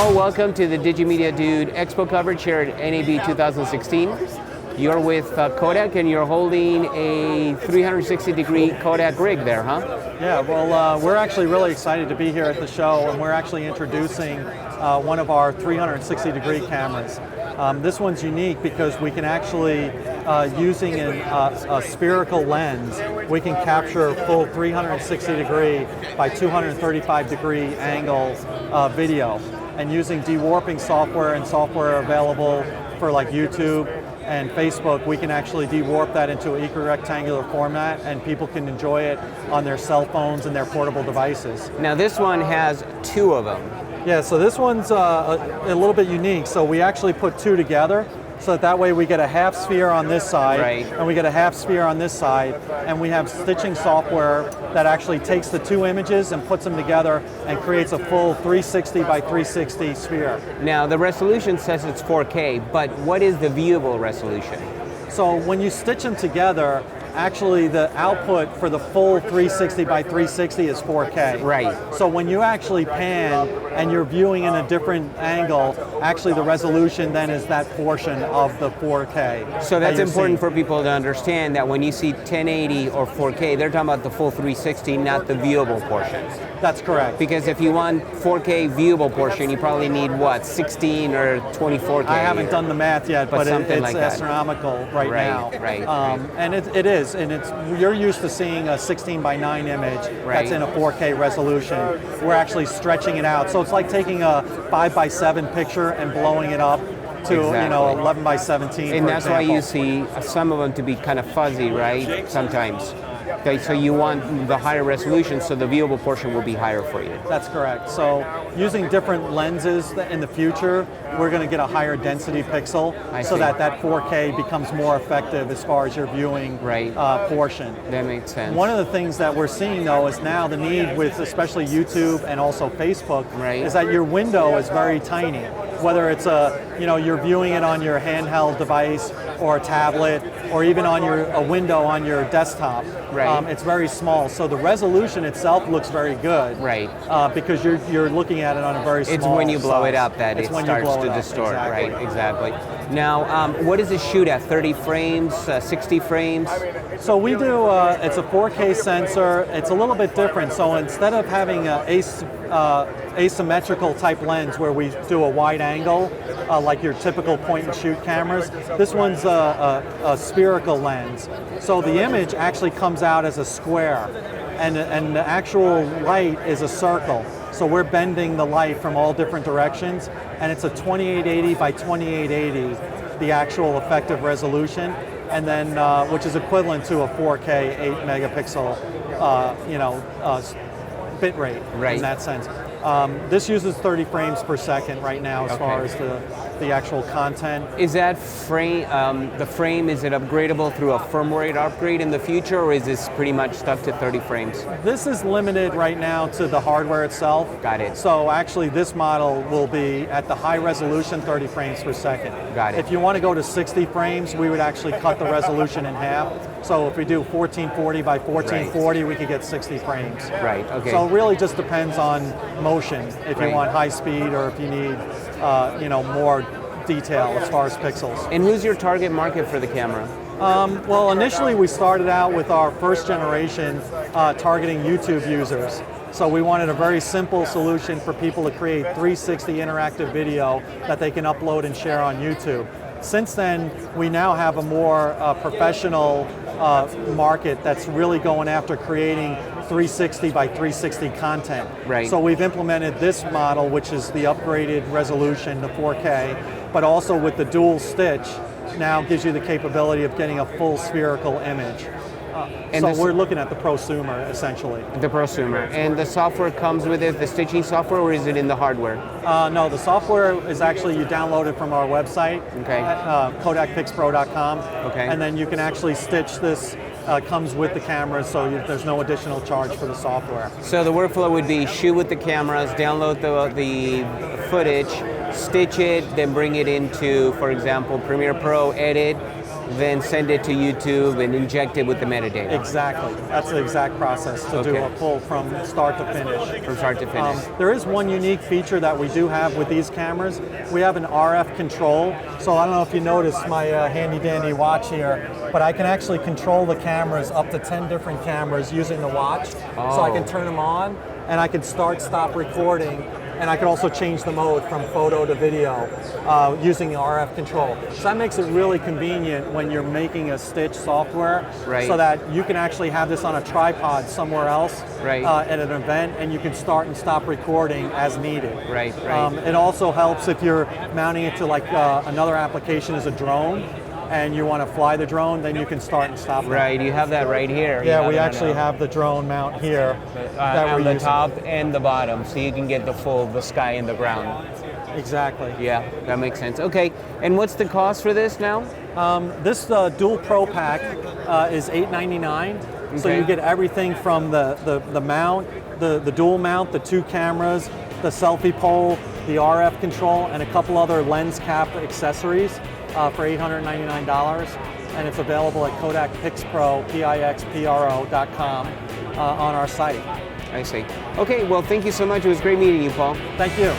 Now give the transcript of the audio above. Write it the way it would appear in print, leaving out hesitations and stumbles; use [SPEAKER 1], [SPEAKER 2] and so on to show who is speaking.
[SPEAKER 1] Paul, welcome to the Digimedia Dude Expo coverage here at NAB 2016. You're with Kodak and you're holding a 360-degree Kodak rig there, huh?
[SPEAKER 2] Yeah, well, we're actually really excited to be here at the show, and we're actually introducing one of our 360-degree cameras. This one's unique because we can actually, using a spherical lens, we can capture a full 360-degree by 235-degree angle video. And using dewarping software and software available for like YouTube and Facebook, we can actually dewarp that into an equirectangular format, and people can enjoy it on their cell phones and their portable devices.
[SPEAKER 1] Now this one has two of them.
[SPEAKER 2] Yeah, so this one's a little bit unique. So we actually put two together, so that way we get a half sphere on this side,
[SPEAKER 1] right,
[SPEAKER 2] and we get a half sphere on this side, and we have stitching software that actually takes the two images and puts them together and creates a full 360 by 360 sphere.
[SPEAKER 1] Now the resolution says it's 4K, but what is the viewable resolution?
[SPEAKER 2] So when you stitch them together, actually the output for the full 360 by 360 is 4K.
[SPEAKER 1] Right.
[SPEAKER 2] So when you actually pan and you're viewing in a different angle, actually the resolution then is that portion of the 4K.
[SPEAKER 1] So that's important for people to understand that when you see 1080 or 4K, they're talking about the full 360, not the viewable portion.
[SPEAKER 2] That's correct.
[SPEAKER 1] Because if you want 4K viewable portion, you probably need what, 16 or 24K?
[SPEAKER 2] I haven't done the math yet, but it's
[SPEAKER 1] like
[SPEAKER 2] astronomical right now.
[SPEAKER 1] Right.
[SPEAKER 2] And it is, and you're used to seeing a 16 by 9 image that's in a 4K resolution. We're actually stretching it out, so it's like taking a 5 by 7 picture and blowing it up to 11 by 17.
[SPEAKER 1] And that's why you see some of them to be kind of fuzzy, right? Sometimes. Okay, so you want the higher resolution, so the viewable portion will be higher for you.
[SPEAKER 2] That's correct. So using different lenses in the future, we're going to get a higher density pixel so that 4K becomes more effective as far as your viewing portion.
[SPEAKER 1] That makes sense.
[SPEAKER 2] One of the things that we're seeing though is now the need with especially YouTube and also Facebook is that your window is very tiny. Whether it's you're viewing it on your handheld device or a tablet or even on a window on your desktop. It's very small, so the resolution itself looks very good. Because you're looking at it on a very small
[SPEAKER 1] It's when you blow it up that
[SPEAKER 2] it
[SPEAKER 1] starts to distort. Exactly. Now, what does it shoot at? 30 frames, 60 frames?
[SPEAKER 2] So we do, it's a 4K sensor. It's a little bit different. So instead of having an asymmetrical type lens where we do a wide angle, like your typical point and shoot cameras, this one's a spherical lens. So the image actually comes out as a square, and the actual light is a circle. So we're bending the light from all different directions, and it's a 2880 by 2880, the actual effective resolution, and then which is equivalent to a 4K 8 megapixel, bit rate in that sense. This uses 30 frames per second right now as far as the actual content.
[SPEAKER 1] Is that frame, the frame, is it upgradable through a firmware upgrade in the future, or is this pretty much stuck to 30 frames?
[SPEAKER 2] This is limited right now to the hardware itself.
[SPEAKER 1] Got it.
[SPEAKER 2] So actually this model will be at the high resolution 30 frames per second.
[SPEAKER 1] Got it.
[SPEAKER 2] If you want to go to 60 frames, we would actually cut the resolution in half. So if we do 1440 by 1440, we could get 60 frames.
[SPEAKER 1] Right, okay.
[SPEAKER 2] So it really just depends on motion, if you want high speed or if you need more detail as far as pixels.
[SPEAKER 1] And who's your target market for the camera?
[SPEAKER 2] Well, initially we started out with our first generation targeting YouTube users. So we wanted a very simple solution for people to create 360 interactive video that they can upload and share on YouTube. Since then, we now have a more professional market that's really going after creating 360 by 360 content. So we've implemented this model, which is the upgraded resolution to 4K, but also with the dual stitch, now gives you the capability of getting a full spherical image. So we're looking at the prosumer, essentially. The prosumer.
[SPEAKER 1] And the software comes with it, the stitching software, or is it in the hardware?
[SPEAKER 2] No, the software is actually, you download it from our website, Kodak PIXPRO.com, and then you can actually stitch this, comes with the cameras, so there's no additional charge for the software.
[SPEAKER 1] So the workflow would be shoot with the cameras, download the footage, stitch it, then bring it into, for example, Premiere Pro, edit, then send it to YouTube and inject it with the metadata.
[SPEAKER 2] Exactly. That's the exact process to do a pull from start to finish.
[SPEAKER 1] From start to finish.
[SPEAKER 2] There is one unique feature that we do have with these cameras. We have an RF control. So I don't know if you noticed my handy dandy watch here, but I can actually control the cameras, up to 10 different cameras using the watch. So I can turn them on and I can stop recording, and I can also change the mode from photo to video using the RF control. So that makes it really convenient when you're making a stitch software, so that you can actually have this on a tripod somewhere else at an event, and you can start and stop recording as needed. It also helps if you're mounting it to like another application as a drone, and you want to fly the drone, then you can start and stop it.
[SPEAKER 1] You have that right here.
[SPEAKER 2] Yeah, we actually have the drone mount here.
[SPEAKER 1] On the top and the bottom, so you can get the sky and the ground.
[SPEAKER 2] Exactly.
[SPEAKER 1] Yeah, that makes sense. Okay, and what's the cost for this now?
[SPEAKER 2] This Dual Pro Pack is $8.99. So you get everything from the mount, the dual mount, the 2 cameras, the selfie pole, the RF control, and a couple other lens cap accessories for $899. And it's available at Kodak PIXPRO, PIXPRO.com on our site.
[SPEAKER 1] I see. Okay, well, thank you so much. It was great meeting you, Paul.
[SPEAKER 2] Thank you.